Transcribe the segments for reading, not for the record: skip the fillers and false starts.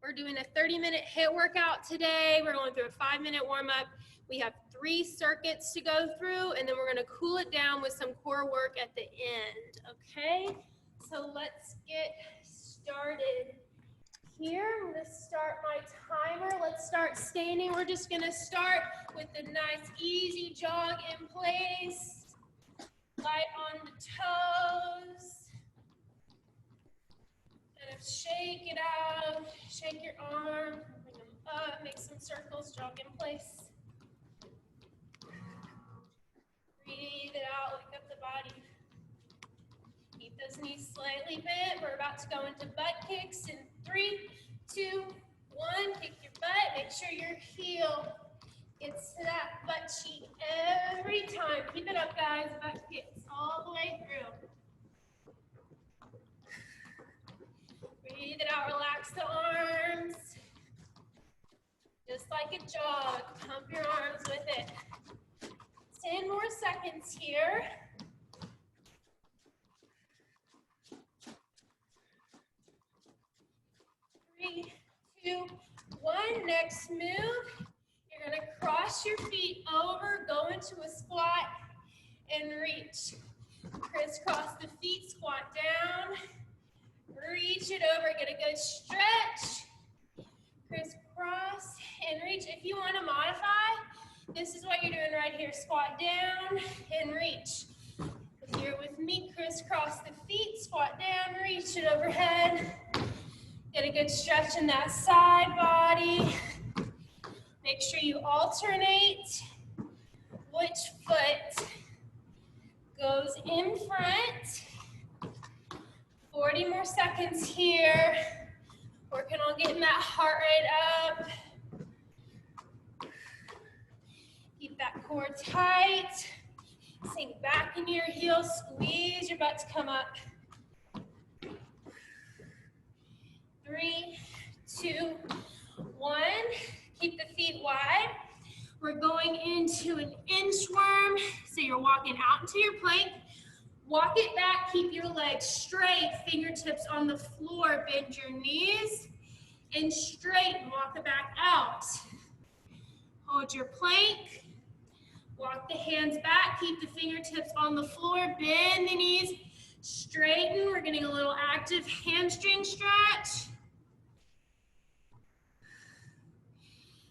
We're doing a 30-minute HIIT workout today. We're going through a 5-minute warm-up. We have 3 circuits to go through, and then we're going to cool it down with some core work at the end, okay? So let's get started here. I'm going to start my timer. Let's start standing. We're just going to start with a nice, easy jog in place. Light on the toes. Kind of shake it out, shake your arm, bring them up, make some circles, jog in place. Breathe it out, wake up the body. Keep those knees slightly bent. We're about to go into butt kicks in 3, 2, 1. Kick your butt, make sure your heel gets to that butt cheek every time. Keep it up, guys, butt kicks all the way through. Breathe it out, relax the arms. Just like a jog, pump your arms with it. 10 more seconds here. 3, 2, 1. Next move, you're gonna cross your feet over, go into a squat, and reach. Crisscross the feet, squat down. Reach it over, get a good stretch. Crisscross and reach. If you want to modify, this is what you're doing right here. Squat down and reach. If you're with me, crisscross the feet, squat down, reach it overhead. Get a good stretch in that side body. Make sure you alternate which foot goes in front. 40 more seconds here. Working on getting that heart rate up. Keep that core tight. Sink back into your heels. Squeeze your butt to come up. 3, 2, 1. Keep the feet wide. We're going into an inchworm. So you're walking out into your plank. Walk it back, keep your legs straight, fingertips on the floor, bend your knees, and straighten, walk it back out. Hold your plank, walk the hands back, keep the fingertips on the floor, bend the knees, straighten. We're getting a little active hamstring stretch.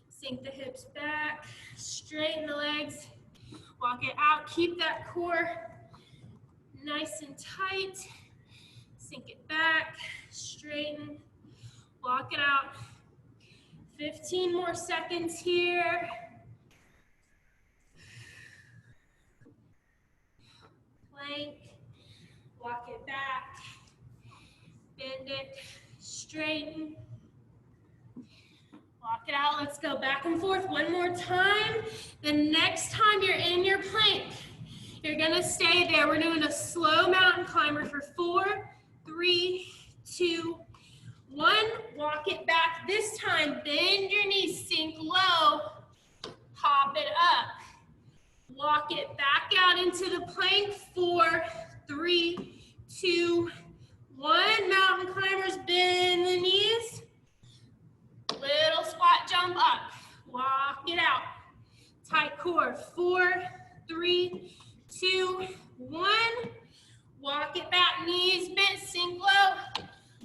Sink the hips back, straighten the legs, walk it out, keep that core nice and tight. Sink it back, straighten, walk it out. 15 more seconds here. Plank, walk it back, bend it, straighten, walk it out. Let's go back and forth one more time. The next time you're in your plank, you're gonna stay there. We're doing a slow mountain climber for 4, 3, 2, 1. Walk it back. This time, bend your knees, sink low, hop it up. Walk it back out into the plank. 4, 3, 2, 1. Mountain climbers, bend the knees. Little squat jump up. Walk it out. Tight core. 4, 3, 2, 1. Walk it back, knees bent, sink low.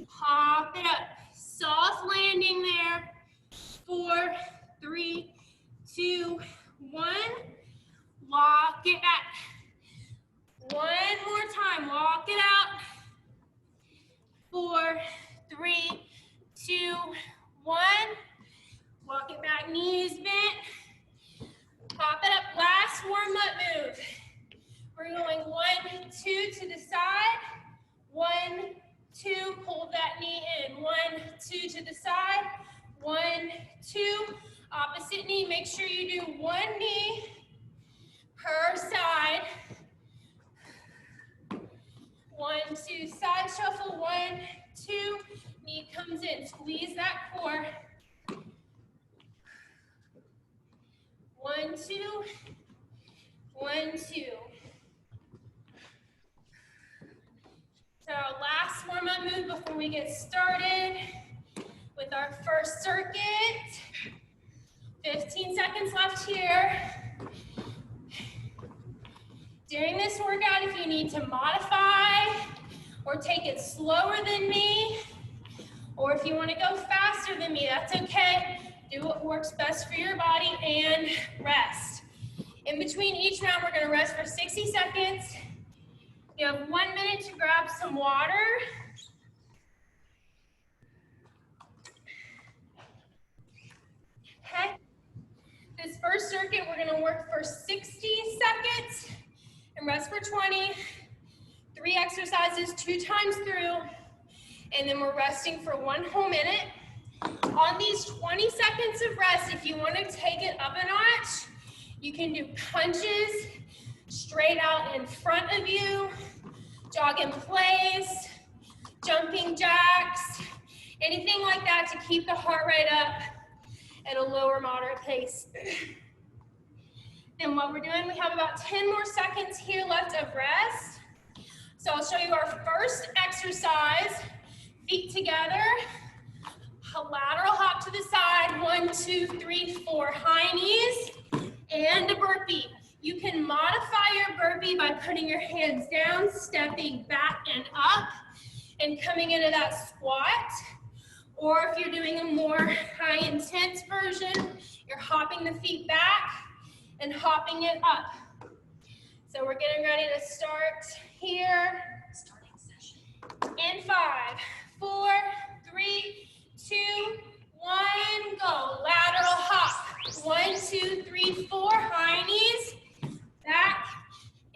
Hop it up. Soft landing there. 4, 3, 2, 1. Walk it back. One more time. Walk it out. 4, 3, 2, 1. Walk it back, knees bent. Pop it up. Last warm-up move. We're going 1, 2 to the side. 1, 2. Pull that knee in. 1, 2 to the side. 1, 2. Opposite knee. Make sure you do one knee per side. 1, 2. Side shuffle. 1, 2. Knee comes in. Squeeze that core. 1, 2. 1, 2. So last warm-up move before we get started with our first circuit. 15 seconds left here. During this workout, if you need to modify or take it slower than me, or if you want to go faster than me, that's okay. Do what works best for your body and rest. In between each round, we're going to rest for 60 seconds. You have 1 minute to grab some water. Okay. This first circuit, we're going to work for 60 seconds and rest for 20. 3 exercises 2 times through, and then we're resting for 1 whole minute. On these 20 seconds of rest, if you want to take it up a notch, you can do punches straight out in front of you, jog in place, jumping jacks, anything like that to keep the heart rate up at a lower moderate pace. Then what we're doing, we have about 10 more seconds here left of rest. So I'll show you our first exercise. Feet together, a lateral hop to the side, 1, 2, 3, 4, high knees, and a burpee. You can modify your burpee by putting your hands down, stepping back and up, and coming into that squat. Or if you're doing a more high intense version, you're hopping the feet back and hopping it up. So we're getting ready to start here. Starting session. In 5, 4, 3, 2, 1, go. Lateral hop. 1, 2, 3, 4, high knees, back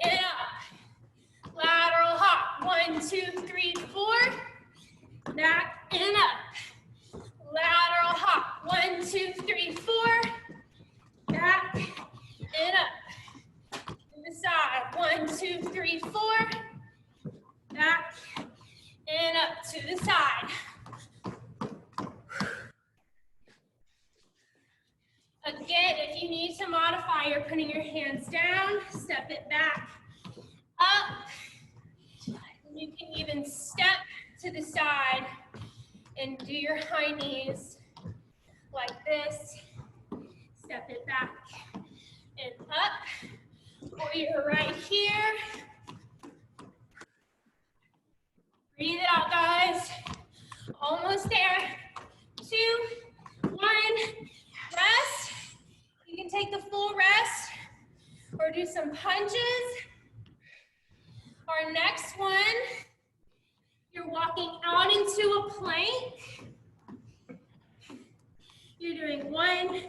and up. Lateral hop. 1, 2, 3, 4, back and up. Lateral hop. 1, 2, 3, 4, back and up. To the side. 1, 2, 3, 4, back and up to the side. Again, if you need to modify, you're putting your hands down, step it back, up. You can even step to the side and do your high knees like this. Step it back and up. Or you're right here. Breathe it out, guys. Almost there. 2, 1, rest. You can take the full rest or do some punches. Our next one, you're walking out into a plank. You're doing 1,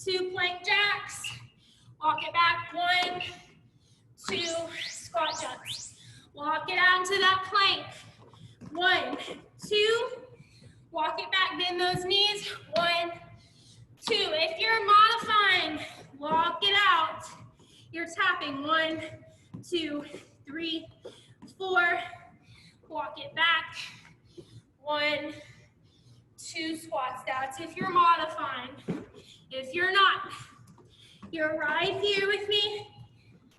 2 plank jacks. Walk it back, 1, 2 squat jumps. Walk it out into that plank. 1, 2, walk it back, bend those knees. 1, 2. If you're modifying, walk it out. You're tapping. 1, 2, 3, 4. Walk it back. 1, 2 squats. That's if you're modifying. If you're not, you're right here with me.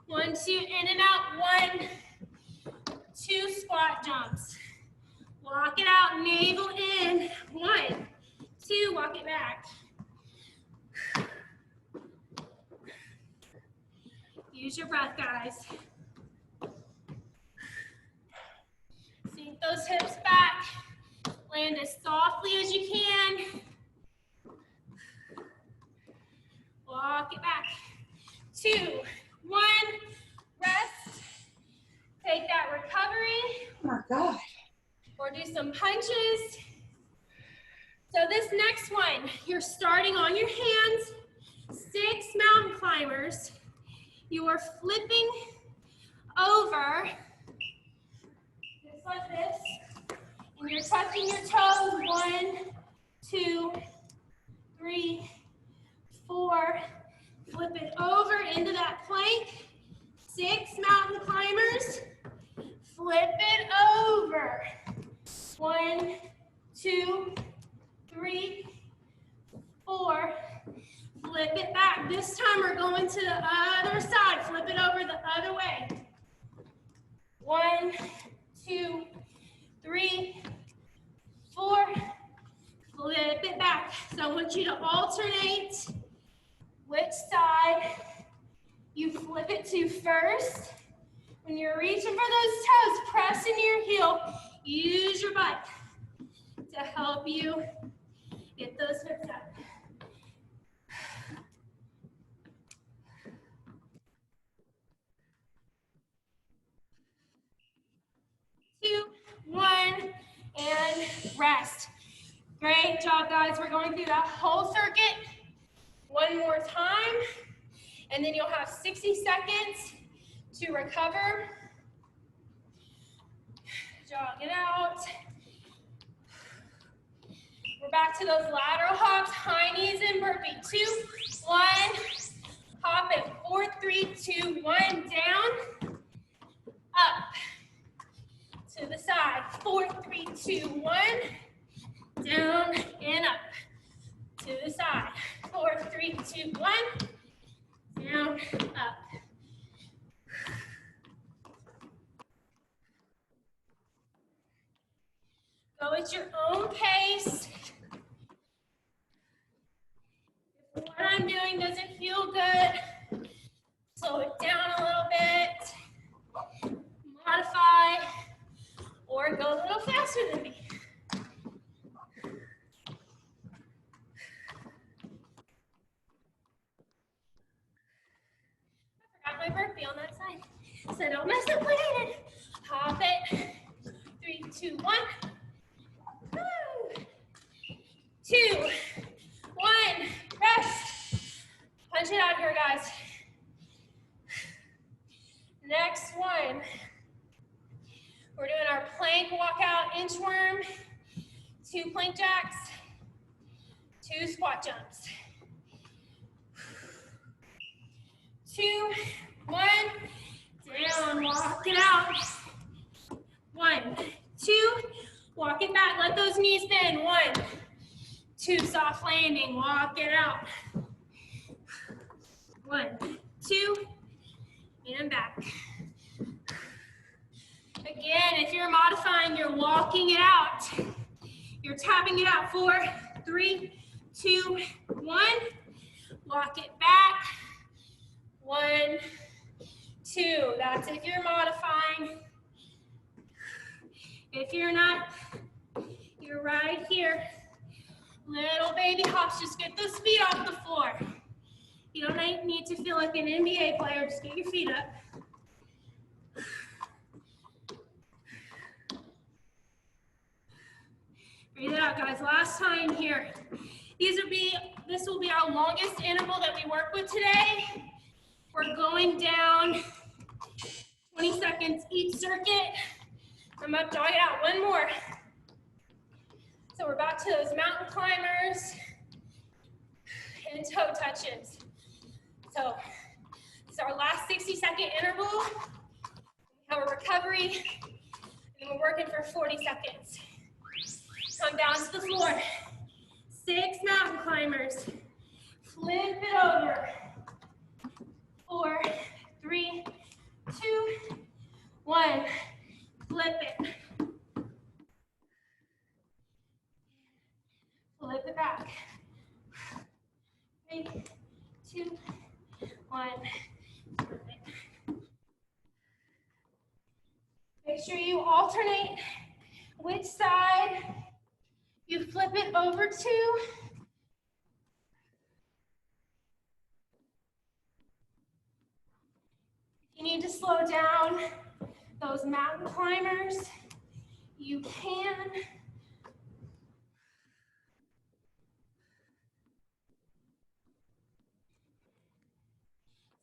1, 2, in and out. 1, 2 squat jumps. Walk it out, navel in. 1, 2, walk it back. Use your breath, guys. Sink those hips back. Land as softly as you can. Walk it back. 2, 1, rest. Take that recovery. Oh my God. Or do some punches. So this next one, you're starting on your hands, 6 mountain climbers. You are flipping over, just like this, and you're touching your toes. 1, 2, 3, 4. Flip it over into that plank. 6 mountain climbers. Flip it over. 1, 2, 3, 4. Flip it back. This time we're going to the other side. Flip it over the other way. 1, 2, 3, 4. Flip it So I want you to alternate which side you flip it to first. When you're reaching for those toes, press into your heel. Use your butt to help you get those hips up. 2, 1, and rest. Great job, guys. We're going through that whole circuit one more time, and then you'll have 60 seconds to recover. Jog it out. We're back to those lateral hops, high knees and burpee. 2, 1, hop it. 4, 3, 2, 1, down, up, to the side. 4, 3, 2, 1, down and up, to the side. 4, 3, 2, 1, down, up. Go at your own pace. If what I'm doing doesn't feel good, slow it down a little bit, modify, or go a little faster than me. I forgot my burpee on that side, so don't mess up what I did. Hop it. 3, 2, 1. Woo. 2, 1, rest. Punch it out here, guys. Next one. We're doing our plank walkout inchworm, 2 plank jacks, 2 squat jumps. 2, 1, down, walk it out. 1, 2, walk it back, let those knees bend. 1, 2, soft landing, walk it out. 1, 2, and back. Again, if you're modifying, you're walking it out. You're tapping it out. 4, 3, 2, 1. Walk it back. 1, 2. That's if you're modifying. If you're not, you're right here. Little baby hops, just get those feet off the floor. You don't need to feel like an NBA player, just get your feet up. Breathe it out, guys. Last time here. This will be our longest interval that we work with today. We're going down 20 seconds each circuit. Come up, jog it out. One more. So we're back to those mountain climbers and toe touches. So this is our last 60-second interval. We have a recovery, and we're working for 40 seconds. Come down to the floor. 6 mountain climbers. Flip it over. 4, 3, 2, 1. Flip it. Flip it back. 3, 2, 1. Flip it. Make sure you alternate which side you flip it over to. If you need to slow down those mountain climbers, you can.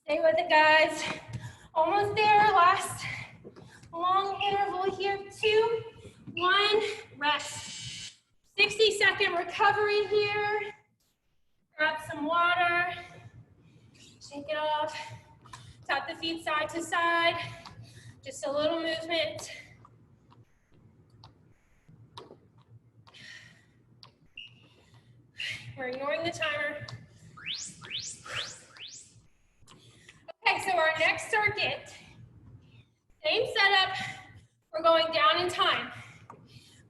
Stay with it, guys. Almost there. Last long interval here. 2, 1, rest. 60-second recovery here. Grab some water. Shake it off. Tap the feet side to side. Just a little movement. We're ignoring the timer. Okay, so our next circuit, same setup. We're going down in time.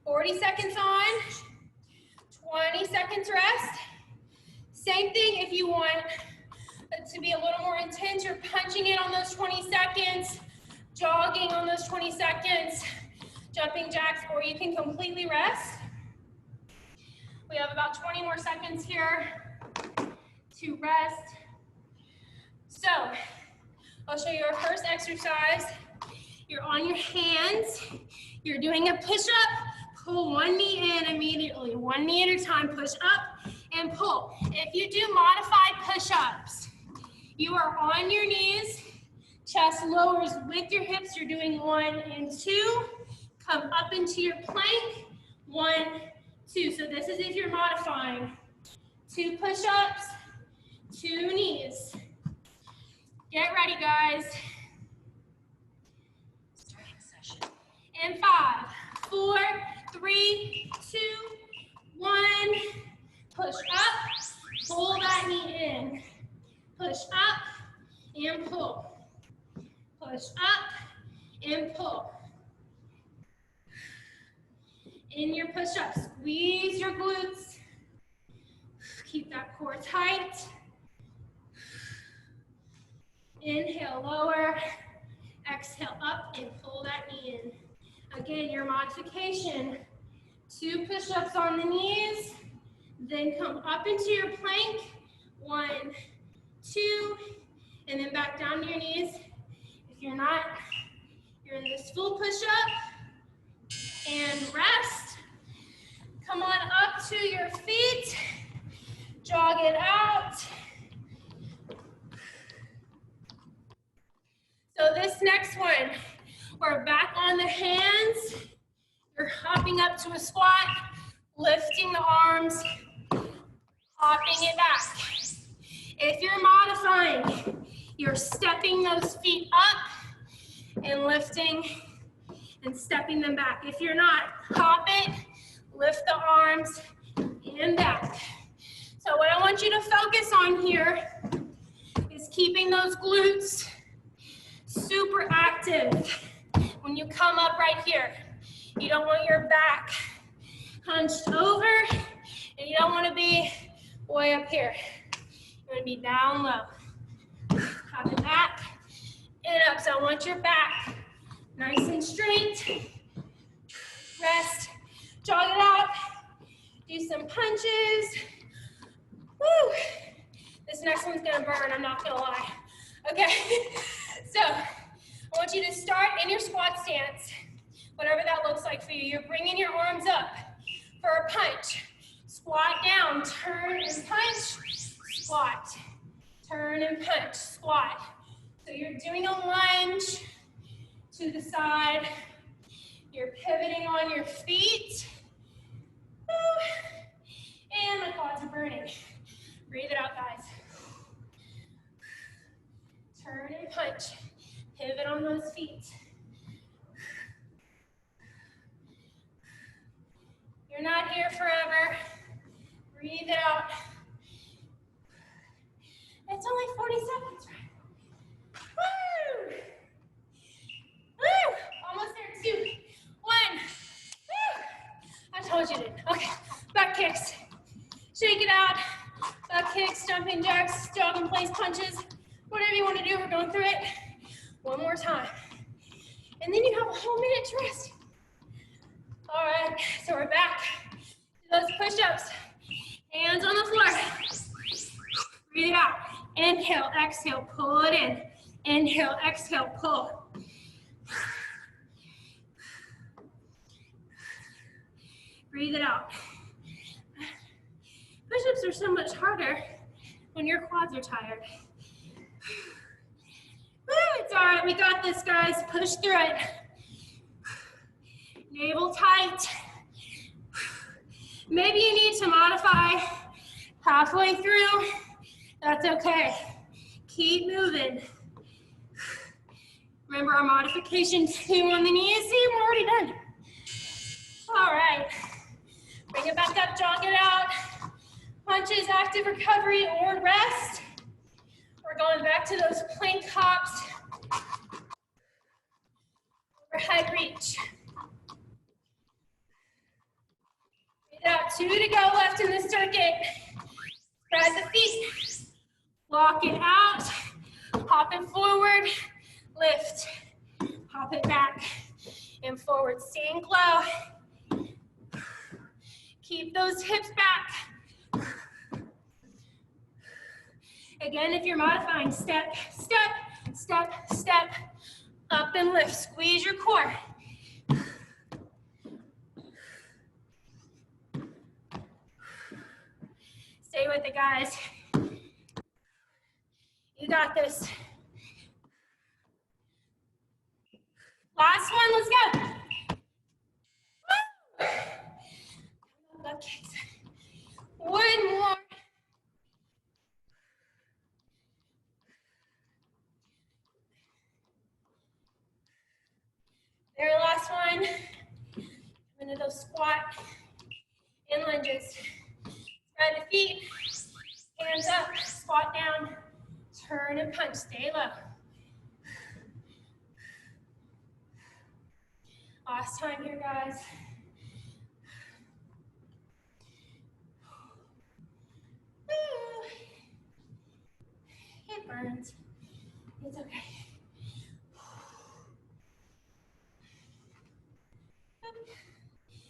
40 seconds on, 20 seconds rest, Same thing if you want it to be a little more intense. You're punching it on those 20 seconds, jogging on those 20 seconds, jumping jacks, or you can completely rest. We have about 20 more seconds here to rest. So I'll show you our first exercise. You're on your hands. You're doing a push-up. Pull one knee in immediately, one knee at a time. Push up and pull. If you do modified push-ups, you are on your knees, chest lowers with your hips. You're doing 1 and 2. Come up into your plank, 1, 2. So this is if you're modifying. 2 push-ups, 2 knees. Get ready, guys. Starting session. And 5, 4, 3, 2, 1. Push up, pull that knee in. Push up and pull. Push up and pull. In your push-up, squeeze your glutes. Keep that core tight. Inhale, lower. Exhale, up and pull that knee in. Again, your modification, 2 push-ups on the knees, then come up into your plank, 1, 2, and then back down to your knees. If you're not, you're in this full push-up, and rest. Come on up to your feet, jog it out. So this next one, we're back on the hands. You're hopping up to a squat, lifting the arms, hopping it back. If you're modifying, you're stepping those feet up and lifting and stepping them back. If you're not, hop it, lift the arms and back. So what I want you to focus on here is keeping those glutes super active. When you come up right here, you don't want your back hunched over, and you don't want to be way up here. You want to be down low. Hop it back and up. So I want your back nice and straight. Rest. Jog it out. Do some punches. Woo! This next one's gonna burn, I'm not gonna lie. Okay, so I want you to start in your squat stance, whatever that looks like for you. You're bringing your arms up for a punch. Squat down, turn and punch, squat. Turn and punch, squat. So you're doing a lunge to the side. You're pivoting on your feet. And my quads are burning. Breathe it out, guys. Turn and punch. Pivot on those feet. You're not here forever. Breathe it out. It's only 40 seconds, right? Woo! Woo! Almost there, 2, 1. Woo! I told you to. Okay, back kicks. Shake it out. Back kicks, jumping jacks, jog in place punches. Whatever you want to do, we're going through it. One more time. And then you have a whole minute to rest. All right, so we're back to those push-ups. Hands on the floor. Breathe it out. Inhale, exhale, pull it in. Inhale, exhale, pull. Breathe it out. Push-ups are so much harder when your quads are tired. Woo, it's all right, we got this, guys. Push through it. Navel tight. Maybe you need to modify halfway through. That's okay. Keep moving. Remember our modification 2 on the knees? See, we're already done. All right. Bring it back up, jog it out. Punches, active recovery, or rest. We're going back to those plank hops. Overhead reach. Breathe out, 2 to go left in the circuit. Spread the feet. Walk it out. Hop it forward. Lift. Hop it back and forward. Staying low. Keep those hips back. Again, if you're modifying, step, step, step, step, up and lift. Squeeze your core. Stay with it, guys. You got this. Last one, let's go. Woo! Left kicks. One more. Very last one. Into those squat and lunges. Spread the feet, hands up, squat down, turn and punch, stay low. Last time here, guys. Woo. It burns. It's okay.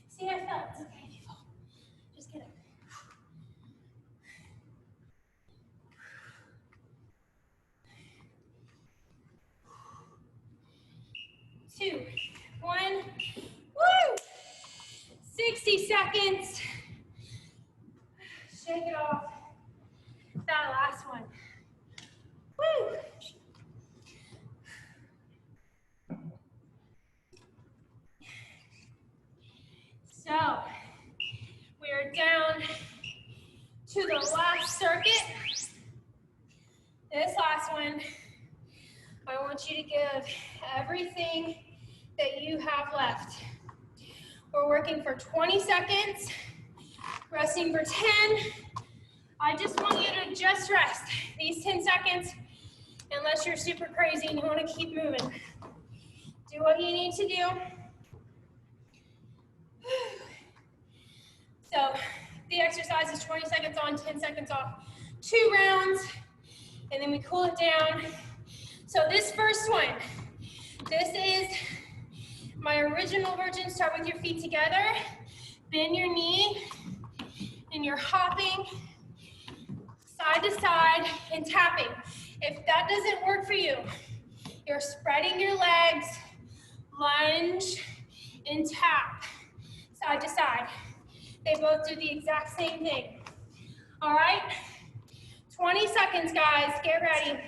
See, I felt it's okay, people. Just get up. Two, one, woo! 60 seconds. Shake it off. That last one. Woo! So, we're down to the last circuit. This last one, I want you to give everything that you have left. We're working for 20 seconds, resting for 10. I just want you to just rest these 10 seconds unless you're super crazy and you want to keep moving. Do what you need to do. So the exercise is 20 seconds on, 10 seconds off, 2 rounds, and then we cool it down. So this first one, this is my original version. Start with your feet together, bend your knee, and you're hopping side to side and tapping. If that doesn't work for you, you're spreading your legs, lunge, and tap side to side. They both do the exact same thing. All right? 20 seconds, guys. Get ready. In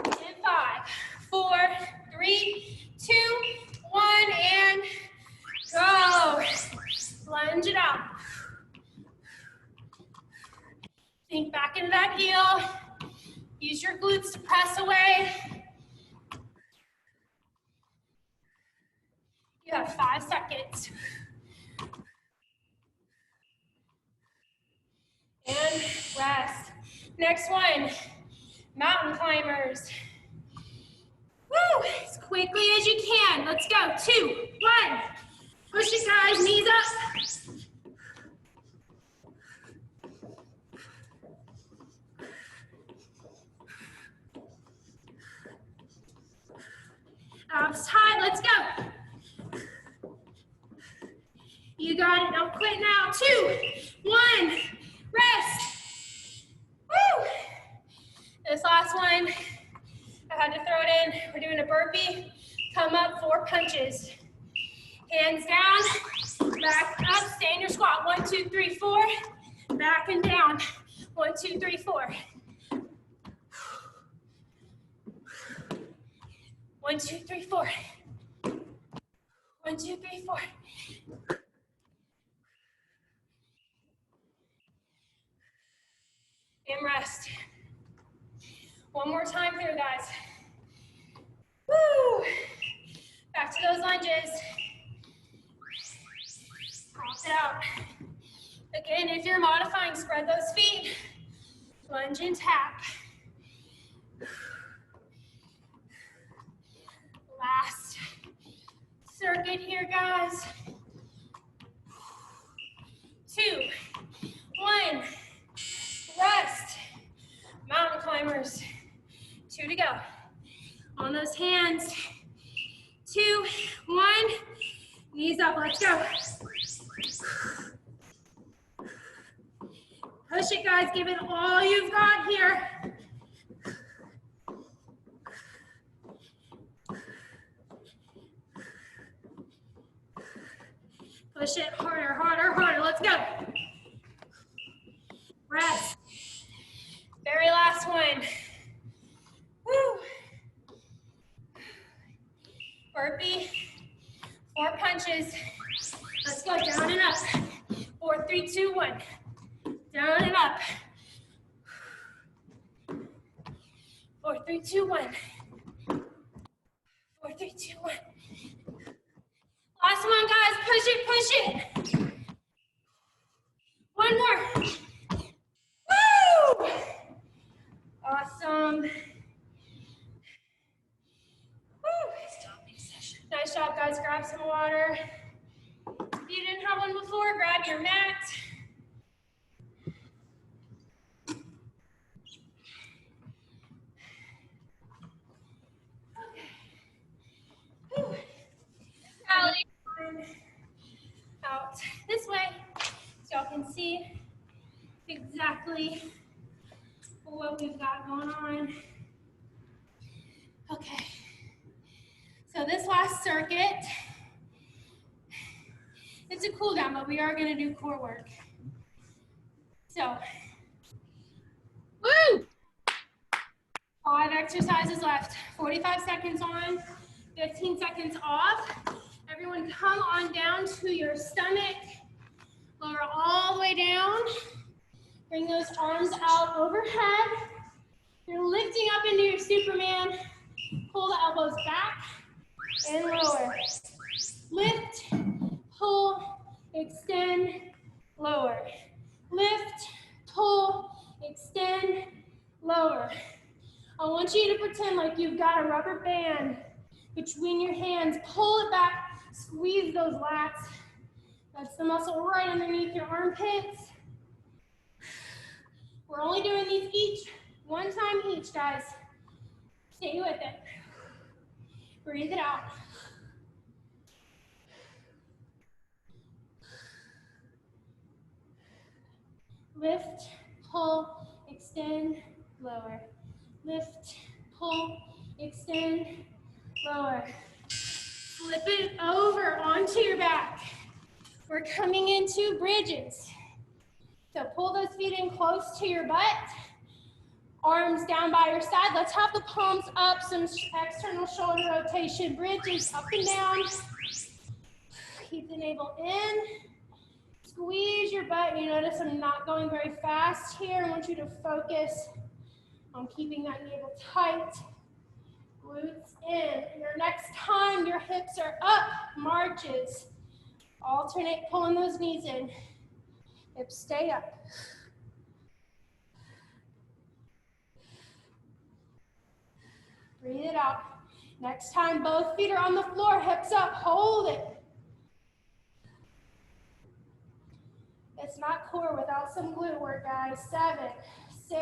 5, 4, 3, 2, 1, and go. Lunge it out. Sink back into that heel. Use your glutes to press away. You have 5 seconds. And rest. Next one, mountain climbers. Woo, as quickly as you can. Let's go, 2, 1. Push it, guys, knees up. Abs tight, let's go. You got it, don't quit now. 2, 1, rest. Woo! This last one, I had to throw it in. We're doing a burpee. Come up, 4 punches. Hands down, back up, stay in your squat. 1, 2, 3, 4. Back and down. 1, 2, 3, 4. 1, 2, 3, 4. 1, 2, 3, 4. And rest. One more time through, guys. Woo! Back to those lunges. Pop it out. Again, if you're modifying, spread those feet. Lunge and tap. Last circuit here, guys. 2, 1. On those hands. 2, 1. Knees up, let's go. Push it, guys, give it all you've got here. Push it harder, harder, harder, let's go. Rest. Very last one. Woo. Burpee, 4 punches. Let's go, down and up. 4, 3, 2, 1. Down and up. 4, 3, 2, 1. 4, 3, 2, 1. Last one, guys. Push it, push it. One more. Woo! Awesome. Woo! Nice job, guys. Grab some water. If you didn't have one before, grab your mat. Out this way so y'all can see exactly what we've got going on. Okay, so this last circuit, it's a cool down, but we are going to do core work. So, woo! 5 exercises left. 45 seconds on, 15 seconds off. Everyone come on down to your stomach. Lower all the way down. Bring those arms out overhead. You're lifting up into your Superman. Pull the elbows back and lower. Lift, pull, extend, lower. Lift, pull, extend, lower. I want you to pretend like you've got a rubber band between your hands. Pull it back. Squeeze those lats. That's the muscle right underneath your armpits. We're only doing these each, one time each, guys. Stay with it. Breathe it out. Lift, pull, extend, lower. Lift, pull, extend, lower. Flip it over onto your back. We're coming into bridges. So pull those feet in close to your butt. Arms down by your side. Let's have the palms up, some external shoulder rotation. Bridges up and down. Keep the navel in. Squeeze your butt. You notice I'm not going very fast here. I want you to focus on keeping that navel tight. Glutes in. Your next time your hips are up, marches. Alternate pulling those knees in. Hips stay up. Breathe it out. Next time both feet are on the floor, hips up, hold it. It's not core without some glute work, guys. 7, 6,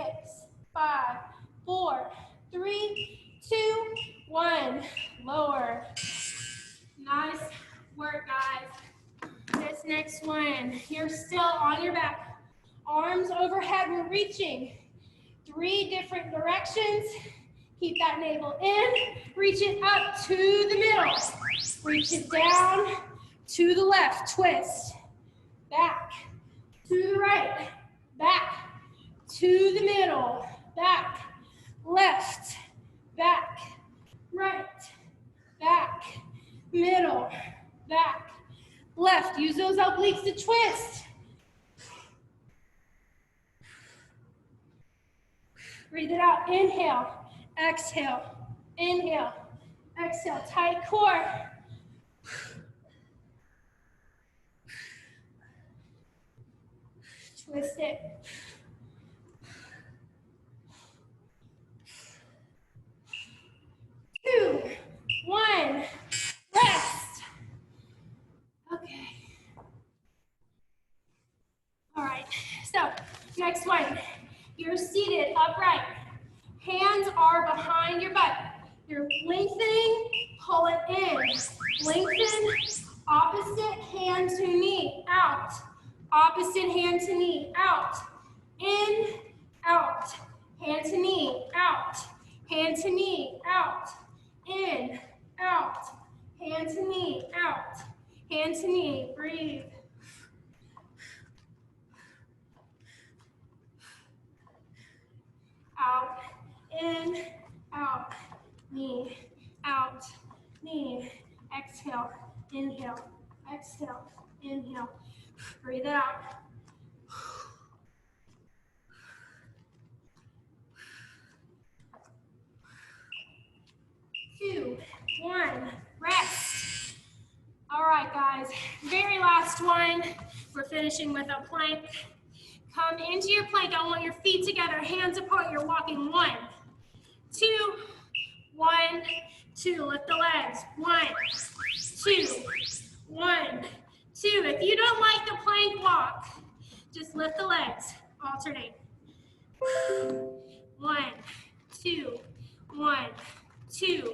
5, 4, 3, 2, 1. Lower. Nice work, guys. This next one, you're still on your back. Arms overhead, we're reaching 3 different directions. Keep that navel in. Reach it up to the middle. Reach it down to the left. Twist. Back. To the right. Back. To the middle. Back. Left. Back. Right. Back. Middle. Back. Left. Use those obliques to twist. Breathe it out. Inhale. Exhale. Inhale. Exhale. Tight core. Twist it. Two, 1. Rest. Okay. All right. So next one. You're seated upright. Hands are behind your butt. You're lengthening, pull it in. Lengthen, opposite hand to knee, out. Opposite hand to knee, out. In, out. Hand to knee, out. Hand to knee, out. In, out. Hand to knee, out. Hand to knee, breathe. Out, in, out, knee, out, knee, exhale, inhale, exhale, inhale, breathe out. 2, 1, rest. All right, guys, very last one. We're finishing with a plank. Come into your plank. I want your feet together, hands apart. You're walking 1, 2, 1, 2. Lift the legs. 1, 2, 1, 2. If you don't like the plank walk, just lift the legs. Alternate. 1, 2, 1, 2.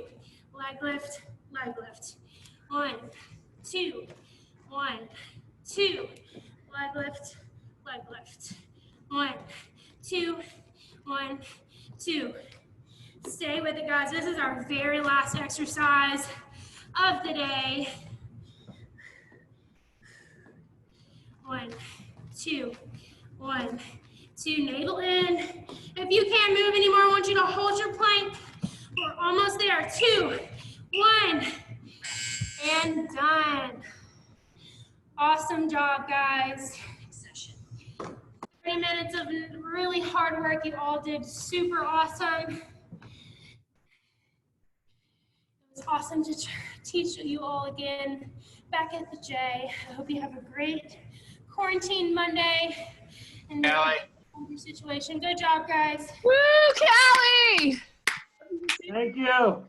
Leg lift, leg lift. 1, 2, 1, 2. Leg lift, leg lift. 1, 2, 1, 2. Stay with it, guys. This is our very last exercise of the day. 1, 2, 1, 2. Navel in. If you can't move anymore, I want you to hold your plank. We're almost there. 2, 1, and done. Awesome job, guys. 30 minutes of really hard work. You all did super awesome. It was awesome to teach you all again back at the J. I hope you have a great quarantine Monday and your situation. Good job, guys. Woo, Callie! Thank you.